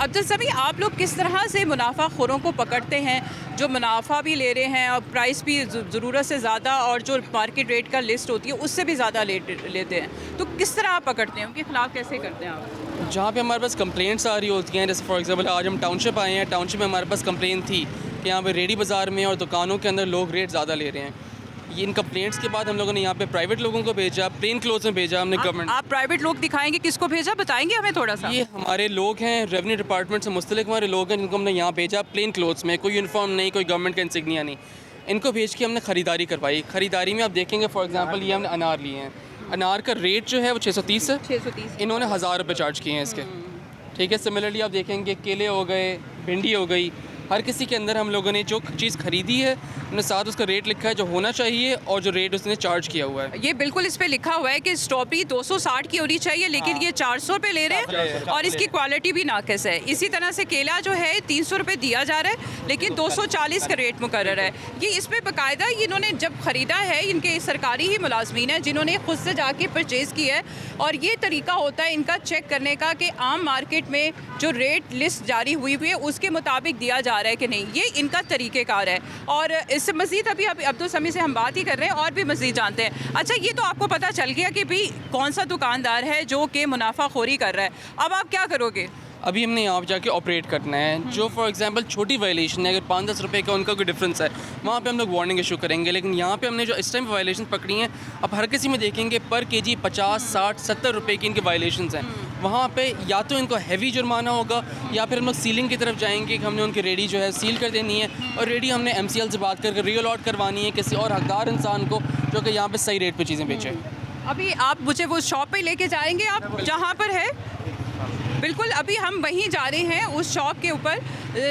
अब्दुल समी, आप लोग किस तरह से मुनाफाखोरों को पकड़ते हैं जो मुनाफा भी ले रहे हैं और प्राइस भी ज़रूरत से ज़्यादा और जो मार्केट रेट का लिस्ट होती है उससे भी ज़्यादा लेते हैं, तो किस तरह आप पकड़ते हैं, उनके खिलाफ कैसे करते हैं आप? जहाँ पे हमारे पास कंप्लेंट्स आ रही होती हैं, जैसे फॉर एग्जांपल आज हम टाउनशिप आए हैं, टाउनशिप में हमारे पास कंप्लेंट थी कि यहाँ पे रेडी बाज़ार में और दुकानों के अंदर लोग रेट ज़्यादा ले रहे हैं। ये इन कंप्लेंट्स के बाद हम लोगों ने यहाँ पे प्राइवेट लोगों को भेजा, प्लेन क्लोथ्स में भेजा हमने गवर्नमेंट। आप प्राइवेट लोग दिखाएंगे, किसको भेजा बताएंगे हमें थोड़ा सा? ये हमारे लोग हैं, रेवेन्यू डिपार्टमेंट से मुस्तलिक हमारे लोग हैं जिनको हमने यहाँ भेजा प्लेन क्लोथ्स में, कोई यूनिफॉर्म नहीं, कोई गवर्नमेंट का इंसिग्निया नहीं। इनको भेज के हमने ख़रीदारी करवाई। ख़रीदारी में आप देखेंगे फॉर एग्जांपल ये हमने अनार लिए हैं, अनार का रेट जो है वो 630 है, 630 इन्होंने 1000 रुपये चार्ज किए हैं इसके। ठीक है, सिमिलरली आप देखेंगे केले हो गए, भिंडी हो गई, हर किसी के अंदर हम लोगों ने जो चीज़ ख़रीदी है उन्होंने साथ उसका रेट लिखा है जो होना चाहिए और जो रेट उसने चार्ज किया हुआ है। ये बिल्कुल इस पे लिखा हुआ है कि स्ट्रॉबेरी 260 की होनी चाहिए, लेकिन ये 400 पे ले रहे हैं और इसकी क्वालिटी भी नाकिस है। इसी तरह से केला जो है 300 रुपये दिया जा रहा है, लेकिन 240 का रेट मुकर्रर है। ये इस पर बाकायदा इन्होंने जब ख़रीदा है, इनके सरकारी ही मुलाजमीन है जिन्होंने खुद से जाके परचेज़ की है, और ये तरीका होता है इनका चेक करने का कि आम मार्केट में जो रेट लिस्ट जारी हुई है उसके मुताबिक दिया जा रहा है कि नहीं। ये इनका तरीक़ेकार है। और इससे मज़ीद अभी अब्दुल समी से हम बात ही कर रहे हैं और भी मज़ीद जानते हैं। अच्छा, ये तो आपको पता चल गया कि भाई कौन सा दुकानदार है जो कि मुनाफाखोरी कर रहा है, अब आप क्या करोगे? अभी हमने यहाँ पर जाके ऑपरेट करना है। जो फॉर एग्जांपल छोटी वायलेशन है, अगर 5-10 रुपये का उनका कोई डिफरेंस है, वहाँ पे हम लोग वार्निंग इशू करेंगे। लेकिन यहाँ पे हमने जो इस टाइम वायलेशन पकड़ी हैं, अब हर किसी में देखेंगे पर केजी 50, 60, 70 रुपये की इनके वायलेशंस हैं। वहाँ पे या तो इनको हैवी जुर्माना होगा या फिर हम लोग सीलिंग की तरफ जाएंगे कि हमने उनकी रेडी जो है सील कर देनी है, और रेडी हमने MCL से बात करके रीअलॉट करवानी है किसी और हकदार इंसान को जो कि यहाँ पर सही रेट पर चीज़ें बेचे। अभी आप मुझे वो शॉप पे लेके जाएंगे आप जहाँ पर है? बिल्कुल, अभी हम वहीं जा रहे हैं उस शॉप के ऊपर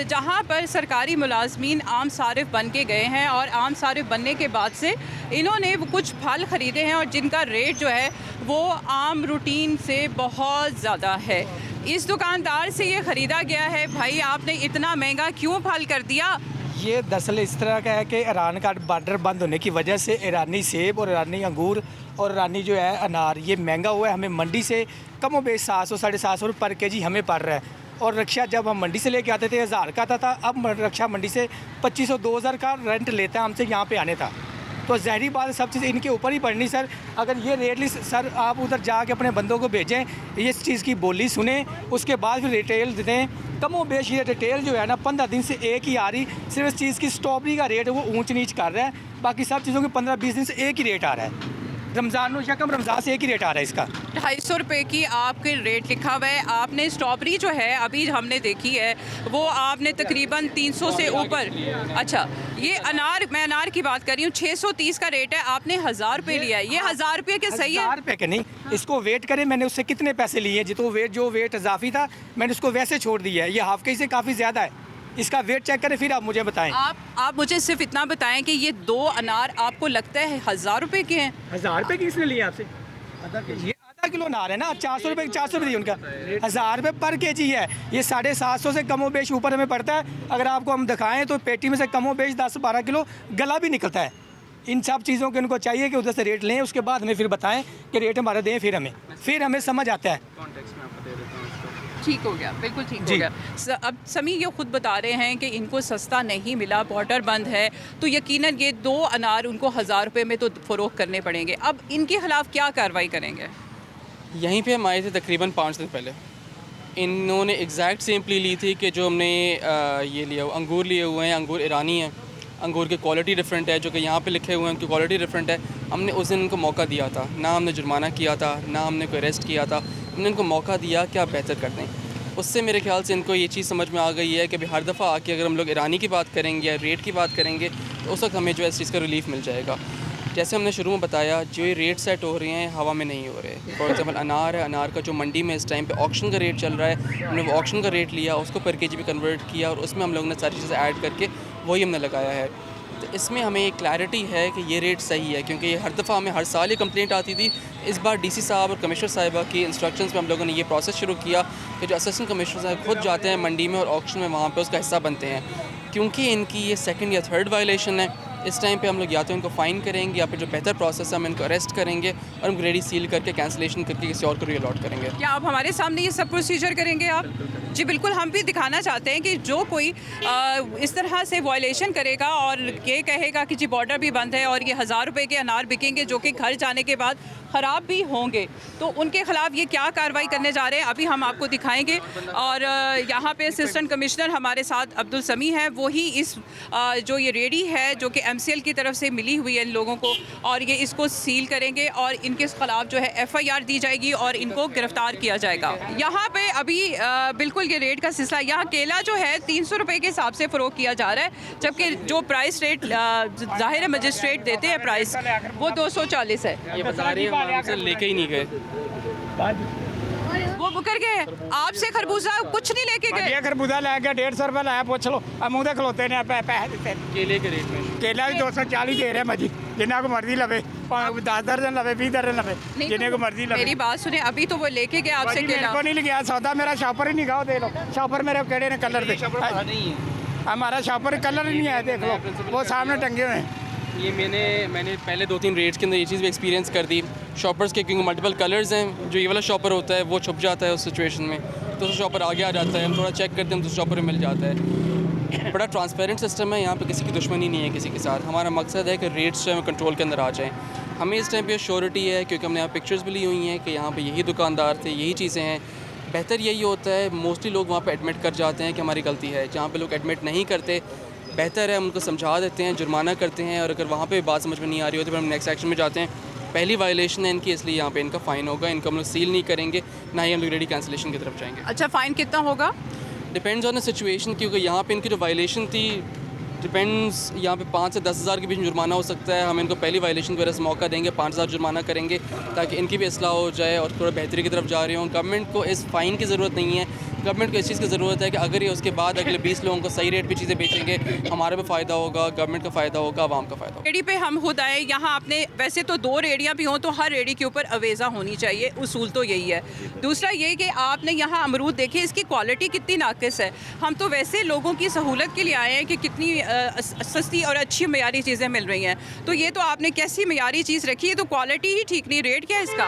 जहाँ पर सरकारी मुलाजमीन आम सारिफ बन के गए हैं, और आम सारिफ बनने के बाद से इन्होंने वो कुछ फल ख़रीदे हैं और जिनका रेट जो है वो आम रूटीन से बहुत ज़्यादा है। इस दुकानदार से ये ख़रीदा गया है, भाई आपने इतना महंगा क्यों फल कर दिया? ये दरअसल इस तरह का है कि ईरान का बॉर्डर बंद होने की वजह से ईरानी सेब और ईरानी अंगूर और ईरानी जो है अनार ये महंगा हुआ है। हमें मंडी से कम बेश 700 साढ़े 700 रुपये पर केजी हमें पड़ रहा है, और रक्षा जब हम मंडी से लेके आते थे 1000 का था, अब रक्षा मंडी से 2500-2000 का रेंट लेता है हमसे यहाँ पे आने था। तो ज़हरी बात सब चीज़ इनके ऊपर ही पड़नी सर। अगर ये रेट लिस्ट सर आप उधर जाके अपने बंदों को भेजें, इस चीज़ की बोली सुने, उसके बाद फिर रिटेल दें। कमो बेश ये रिटेल जो है ना 15 दिन से एक ही आ रही, सिर्फ इस चीज़ की स्ट्रॉबेरी का रेट वो ऊंच नीच कर रहा है, बाकी सब चीज़ों के 15-20 दिन से एक ही रेट आ रहा है। रमज़ान शकम रमज़ान से एक ही रेट आ रहा है इसका। 250 रुपये की आपके रेट लिखा हुआ है। आपने स्ट्रॉबेरी जो है अभी हमने देखी है वो आपने तकरीबन 300 से ऊपर। अच्छा, ये अनार, मैं अनार की बात कर रही हूँ, 630 का रेट है, आपने 1000 रुपये लिया है। ये 1000 रुपये के सही है? 1000 रुपये के नहीं, इसको वेट करें, मैंने उससे कितने पैसे लिए, जो वेट इजाफी था मैंने उसको वैसे छोड़ दिया है। ये हाफ के से काफ़ी ज़्यादा है, इसका वेट चेक करें फिर आप मुझे बताएं। आप मुझे सिर्फ इतना बताएं कि ये 2 अनार आपको लगता है 1000 रुपये के हैं? 1000 रुपये की इसने लिए आपसे? ये आधा किलो अनार है ना, 400 रुपये, 400 रुपये उनका 1000 रुपये पर केजी है। ये 750 से कमो बेश ऊपर हमें पड़ता है। अगर आपको हम दिखाएं तो पेटी में से कमो बेश 10-12 किलो गला भी निकलता है। इन सब चीज़ों के उनको चाहिए कि उधर से रेट लें, उसके बाद हमें फिर बताएं कि रेट हमारा दें, फिर हमें समझ आता है। ठीक हो गया, बिल्कुल ठीक हो गया। अब समी ये खुद बता रहे हैं कि इनको सस्ता नहीं मिला, बॉर्डर बंद है, तो यकीनन ये 2 अनार उनको 1000 रुपये में तो फ़रोख्त करने पड़ेंगे। अब इनके ख़िलाफ़ क्या कार्रवाई करेंगे? यहीं पे हम आए थे तकरीबन 5 दिन पहले, इन्होंने एग्जैक्ट सेम प्ली ली थी कि जो हमने ये लिया अंगूर लिए हुए हैं, अंगूर ईरानी हैं, अंगूर की क्वालिटी डिफरेंट है, जो कि यहाँ पे लिखे हुए हैं उनकी क्वालिटी डिफरेंट है। हमने उस दिन इनको मौका दिया था, ना हमने जुर्माना किया था, ना हमने कोई अरेस्ट किया था, हमने इनको मौका दिया कि आप बेहतर कर दें। उससे मेरे ख्याल से इनको ये चीज़ समझ में आ गई है कि भाई हर दफ़ा आके अगर हम लोग ईरानी की बात करेंगे या रेट की बात करेंगे तो उस वक्त हमें जो है इस चीज़ का रिलीफ मिल जाएगा। जैसे हमने शुरू में बताया, जो ये रेट सेट हो रहे हैं हवा में नहीं हो रहे। फॉर एग्जांपल अनार है, अनार का जो मंडी में इस टाइम पे ऑक्शन का रेट चल रहा है, हमने वो ऑक्शन का रेट लिया, उसको पर केजी भी कन्वर्ट किया और उसमें हम लोगों ने सारी चीज़ें ऐड करके वही हमने लगाया है। तो इसमें हमें एक क्लैरिटी है कि ये रेट सही है, क्योंकि हर दफ़ा हमें हर साल ये कंप्लेंट आती थी। इस बार डीसी साहब और कमिश्नर साहिबा की इंस्ट्रक्शंस में हम लोगों ने ये प्रोसेस शुरू किया कि जो असिस्टेंट कमिश्नर साहब खुद जाते हैं मंडी में और ऑक्शन में वहाँ पे उसका हिस्सा बनते हैं, क्योंकि इनकी ये 2nd या 3rd वायलेशन है। इस टाइम पे हम लोग या तो इनको फ़ाइन करेंगे या फिर जो बेहतर प्रोसेस है हम इनको अरेस्ट करेंगे और उनको रेडी सील करके कैंसिलेशन करके किसी और को रीअलॉट करेंगे। क्या आप हमारे सामने ये सब प्रोसीजर करेंगे आप? जी बिल्कुल, हम भी दिखाना चाहते हैं कि जो कोई इस तरह से वायलेशन करेगा और ये कहेगा कि जी बॉर्डर भी बंद है और ये 1000 रुपए के अनार बिकेंगे जो कि घर जाने के बाद ख़राब भी होंगे, तो उनके ख़िलाफ़ ये क्या कार्रवाई करने जा रहे हैं अभी हम आपको दिखाएंगे। और यहाँ पे असिस्टेंट कमिश्नर हमारे साथ अब्दुल समी है, वो ही इस जो ये रेडी है जो कि MCL की तरफ से मिली हुई है इन लोगों को, और ये इसको सील करेंगे और इनके ख़िलाफ़ जो है FIR दी जाएगी और इनको गिरफ़्तार किया जाएगा। यहाँ पे अभी बिल्कुल ये रेट का सिलसिला, यहाँ केला जो है 300 रुपये के हिसाब से फ़रोख्त किया जा रहा है, जबकि जो प्राइस रेट ज़ाहिर है मजिस्ट्रेट देते हैं प्राइस वो 240 है। ये बता रही है हम हमसे लेके ही नहीं गए, वो मुकर गए, आपसे खरबूजा कुछ नहीं लेके गए। ये खरबूजा लै गया 150 रुपये लाया, पूछ लो मुँह दे खलोते ने पैसे दिते। केले के रेट में केला भी 240 दे रहे मजी, जिन्हें को मर्जी लवे, 10 दर्जन लवे, 20 दर्जन लवे, जिन्हें को मर्जी लवे। मेरी बात सुने, अभी तो वो लेके गए आपसे केला। को नहीं गया सौदा, मेरा शॉपर ही नहीं गाओ, दे लो शॉपर मेरे केड़े ने कलर दे, हमारा शॉपर कलर ही नहीं है, देख लो वो सामने टंगे हुए हैं। ये मैंने पहले 2-3 रेट्स के अंदर ये चीज़ भी एक्सपीरियंस कर दी। शॉपर्स के क्योंकि मल्टीपल कलर्स हैं, जो ये वाला शॉपर होता है वो छुप जाता है उस सिचुएशन में, तो शॉपर आगे आ जाता है, हम थोड़ा चेक करते हैं तो शॉपर मिल जाता है। बड़ा ट्रांसपेरेंट सिस्टम है, यहाँ पे किसी की दुश्मनी नहीं है किसी के साथ। हमारा मकसद है कि रेट्स जो है कंट्रोल के अंदर आ जाएँ। हमें इस टाइम पे श्योरिटी है क्योंकि हमने यहाँ पिक्चर्स भी ली हुई हैं कि यहाँ पे यही दुकानदार थे, यही चीज़ें हैं। बेहतर यही होता है, मोस्टली लोग वहाँ पे एडमिट कर जाते हैं कि हमारी गलती है। जहाँ पे लोग एडमिट नहीं करते, बेहतर है उनको समझा देते हैं, जुर्माना करते हैं, और अगर वहाँ पे बात समझ में नहीं आ रही होती तो फिर हम नेक्स्ट एक्शन में जाते हैं। पहली वायलेशन है इनकी, इसलिए यहाँ पे इनका फ़ाइन होगा, इनको हम लोग सील नहीं करेंगे, ना ही हम लोग रेडी कैंसिलेशन की तरफ जाएंगे। अच्छा, फ़ाइन कितना होगा? डिपेंड्स ऑन द सिचुएशन, क्योंकि यहाँ पे इनकी जो वायलेशन थी डिपेंड्स, यहाँ पे 5 से 10 हज़ार के बीच में जुर्माना हो सकता है। हम इनको पहली वायलेशन की वजह से मौका देंगे, 5000 जुर्माना करेंगे ताकि इनकी भी इस्लाह हो जाए और थोड़ा बेहतरी की तरफ जा रहे हों। गवर्नमेंट को इस फ़ाइन की ज़रूरत नहीं है, गवर्नमेंट को इस चीज़ की ज़रूरत है कि अगर ये उसके बाद अगले 20 लोगों को सही रेट पे चीज़ें बेचेंगे, हमारा भी फ़ायदा होगा, गवर्नमेंट का फ़ायदा होगा, आवाम का फ़ायदा होगा। रेडी पे हम खुद आए, यहाँ आपने वैसे तो 2 रेडियाँ भी हों तो हर रेडी के ऊपर अवेज़ा होनी चाहिए, उसूल तो यही है। दूसरा ये कि आपने यहाँ अमरूद देखे, इसकी क्वालिटी कितनी नाकिस है। हम तो वैसे लोगों की सहूलत के लिए आए हैं कि कितनी सस्ती और अच्छी मयारी चीज़ें मिल रही हैं, तो ये तो आपने कैसी मयारी चीज़ रखी है, तो क्वालिटी ही ठीक नहीं। रेट क्या है इसका?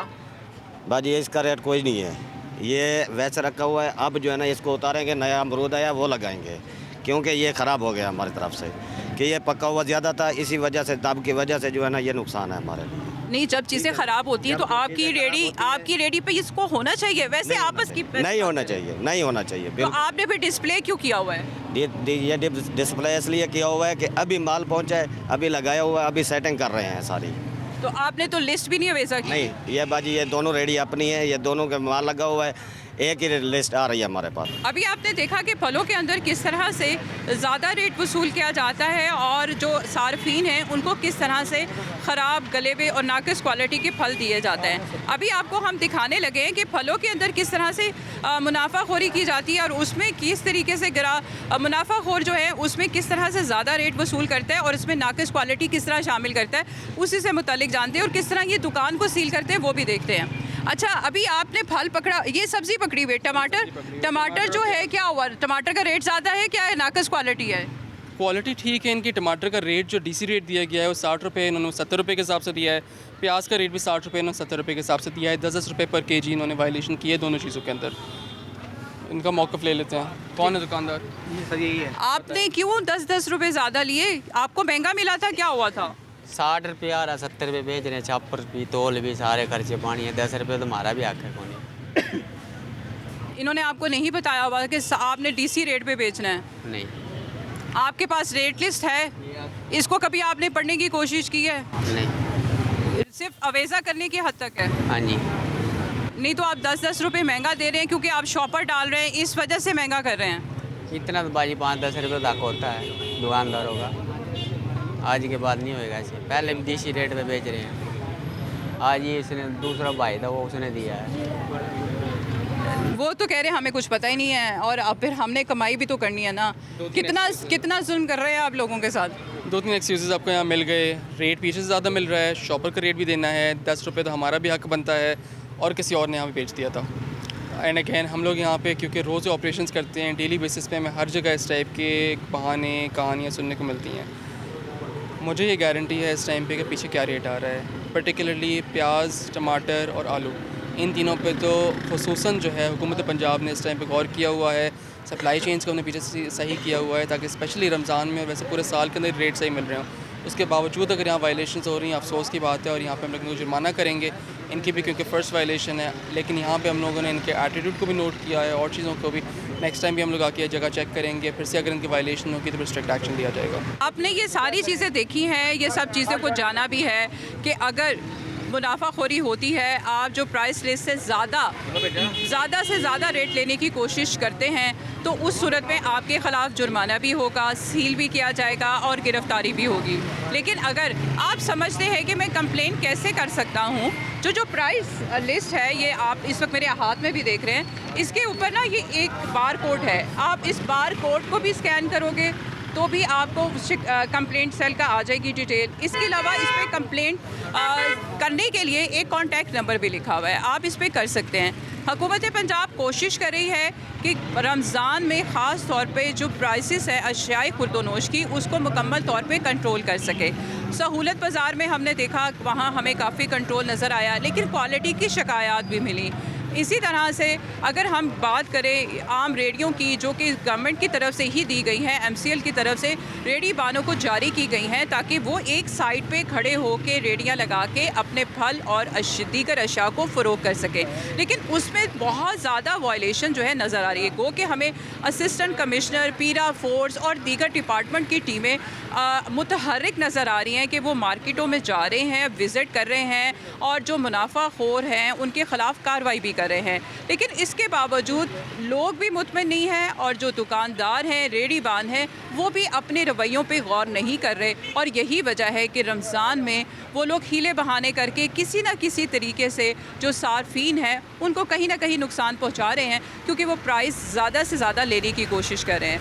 बाजी इसका रेट कोई नहीं है, ये वैसे रखा हुआ है। अब जो है ना इसको उतारेंगे, नया अमरूद आया वो लगाएंगे, क्योंकि ये ख़राब हो गया हमारी तरफ से कि ये पका हुआ ज़्यादा था, इसी वजह से दाब की वजह से जो है ना ये नुकसान है हमारे लिए। नहीं, जब चीज़ें ख़राब होती हैं तो आपकी रेडी पे इसको होना चाहिए, वैसे आपस की नहीं होना चाहिए, नहीं होना चाहिए। तो आपने फिर डिस्प्ले क्यों किया हुआ है? ये डिस्प्ले इसलिए किया हुआ है कि अभी माल पहुँचा है, अभी लगाया हुआ है, अभी सेटिंग कर रहे हैं सारी। तो आपने तो लिस्ट भी नहीं अवेज़ा की? नहीं, ये बाजी ये दोनों रेडी अपनी है, ये दोनों का माल लगा हुआ है, एक ही लिस्ट आ रही है हमारे पास। अभी आपने देखा कि फलों के अंदर किस तरह से ज़्यादा रेट वसूल किया जाता है और जो सार्फिन हैं उनको किस तरह से ख़राब, गले हुए और नाकिस क्वालिटी के फल दिए जाते हैं। अभी आपको हम दिखाने लगे हैं कि फलों के अंदर किस तरह से मुनाफाखोरी की जाती है और उसमें किस तरीके से मुनाफाखोर जो है उसमें किस तरह से ज़्यादा रेट वसूल करता है और इसमें नाकिस क्वालिटी किस तरह शामिल करता है, उसी से मुतालिक जानते हैं, और किस तरह ये दुकान को सील करते हैं वो भी देखते हैं। अच्छा, अभी आपने फल पकड़ा, ये सब्ज़ी पकड़ी हुई, टमाटर जो है क्या हुआ? टमाटर का रेट ज़्यादा है क्या है, नाकिस क्वालिटी है? क्वालिटी ठीक है इनकी। टमाटर का रेट जो DC रेट दिया गया है वो 60 रुपये, इन्होंने 70 रुपये के हिसाब से दिया है। प्याज का रेट भी 60 रुपये, इन्होंने 70 रुपये के हिसाब से दिया है। 10-10 रुपये पर केजी इन्होंने वायलेशन की है दोनों चीज़ों के अंदर। इनका मौक़िफ़ ले लेते हैं। कौन है दुकानदार? सर यही है। आपने क्यों 10-10 रुपये ज़्यादा लिए? आपको महंगा मिला था, क्या हुआ था? 60 रुपये आ रहा, 70 रुपये बेच रहे हैं, छापर भी, तोल भी, सारे खर्चे पानी है। 10 रुपये तो हमारा भी हक है कौन? इन्होंने आपको नहीं बताया हुआ कि आपने DC रेट पे बेचना है? नहीं। आपके पास रेट लिस्ट है, इसको कभी आपने पढ़ने की कोशिश की है? नहीं। सिर्फ अवेज़ा करने की हद तक है? हाँ जी। नहीं तो आप 10-10 रुपये महंगा दे रहे हैं क्योंकि आप शॉपर डाल रहे हैं, इस वजह से महंगा कर रहे हैं। इतना तो बाजी 5-10 रुपये तक होता है दुकानदारों का, आज के बाद नहीं होएगा ऐसे। पहले हम DC रेट पे बेच रहे हैं, आज ये इसने दूसरा भाई था वो उसने दिया है। वो तो कह रहे हैं हमें कुछ पता ही नहीं है, और अब फिर हमने कमाई भी तो करनी है ना। कितना जुल्म कर रहे हैं आप लोगों के साथ? 2-3 एक्सक्यूज़ आपको यहाँ मिल गए। रेट पीछे से ज़्यादा मिल रहा है, शॉपर का रेट भी देना है, 10 रुपये तो हमारा भी हक बनता है, और किसी और ने यहाँ पे बेच दिया था। एंड अगेन हम लोग यहाँ पे क्योंकि रोज़ ऑपरेशंस करते हैं, डेली बेसिस पे हमें हर जगह इस टाइप के बहाने, कहानियाँ सुनने को मिलती हैं। मुझे ये गारंटी है इस टाइम पे कि पीछे क्या रेट आ रहा है, पर्टिकुलरली प्याज, टमाटर और आलू, इन तीनों पे तो खुसूसन जो है हुकूमत पंजाब ने इस टाइम पे गौर किया हुआ है, सप्लाई चेन्स को हमने पीछे से सही किया हुआ है ताकि स्पेशली रमज़ान में और वैसे पूरे साल के अंदर रेट सही मिल रहे हों। उसके बावजूद अगर यहाँ वायलेशन हो रही हैं, अफसोस की बात है, और यहाँ पे हम लोग जुर्माना करेंगे इनकी भी, क्योंकि फ़र्स्ट वायलेशन है। लेकिन यहाँ पे हम लोगों ने इनके एटीट्यूड को भी नोट किया है और चीज़ों को भी। नेक्स्ट टाइम भी हम लोग आके ये जगह चेक करेंगे, फिर से अगर इनकी वायलेशन होगी तो फिर स्ट्रिक्ट एक्शन लिया जाएगा। आपने ये सारी चीज़ें देखी हैं, ये सब चीज़ों को जाना भी है कि अगर मुनाफाखोरी होती है, आप जो प्राइस लिस्ट से ज़्यादा से ज़्यादा रेट लेने की कोशिश करते हैं तो उस सूरत में आपके ख़िलाफ़ जुर्माना भी होगा, सील भी किया जाएगा और गिरफ़्तारी भी होगी। लेकिन अगर आप समझते हैं कि मैं कंप्लेंट कैसे कर सकता हूँ, जो प्राइस लिस्ट है ये आप इस वक्त मेरे हाथ में भी देख रहे हैं, इसके ऊपर ना ये एक बार कोड है, आप इस बार कोड को भी स्कैन करोगे तो भी आपको कंप्लेंट सेल का आ जाएगी डिटेल। इसके अलावा इस पर कंप्लेंट करने के लिए एक कॉन्टैक्ट नंबर भी लिखा हुआ है, आप इस पर कर सकते हैं। हुकूमत पंजाब कोशिश कर रही है कि रमज़ान में ख़ास तौर पे जो प्राइसेस है अशियाए खुर्दोनोश की, उसको मुकम्मल तौर पे कंट्रोल कर सके। सहूलत बाज़ार में हमने देखा, वहाँ हमें काफ़ी कंट्रोल नज़र आया, लेकिन क्वालिटी की शिकायत भी मिली। इसी तरह से अगर हम बात करें आम रेडियों की, जो कि गवर्नमेंट की तरफ से ही दी गई हैं, MCL की तरफ से रेडी बानों को जारी की गई हैं ताकि वो एक साइड पे खड़े होकर रेडियाँ लगा के अपने फल और दीगर अशिया को फ़रोग कर सकें। लेकिन उसमें बहुत ज़्यादा वायलेशन जो है नज़र आ रही है। गो कि हमें असिस्टेंट कमिश्नर, पीरा फोर्स और दीगर डिपार्टमेंट की टीमें मुतहर्रिक नज़र आ रही हैं कि वो मार्केटों में जा रहे हैं, विज़िट कर रहे हैं और जो मुनाफाखोर हैं उनके ख़िलाफ़ कार्रवाई भी कर रहे हैं। लेकिन इसके बावजूद लोग भी मुतमिन नहीं हैं और जो दुकानदार हैं, रेडी बान हैं, वो भी अपने रवैयों पे गौर नहीं कर रहे। और यही वजह है कि रमज़ान में वो लोग हीले बहाने करके किसी न किसी तरीके से जो सार्फिन हैं उनको कहीं ना कहीं नुकसान पहुंचा रहे हैं, क्योंकि वो प्राइस ज़्यादा से ज़्यादा लेने की कोशिश कर रहे हैं।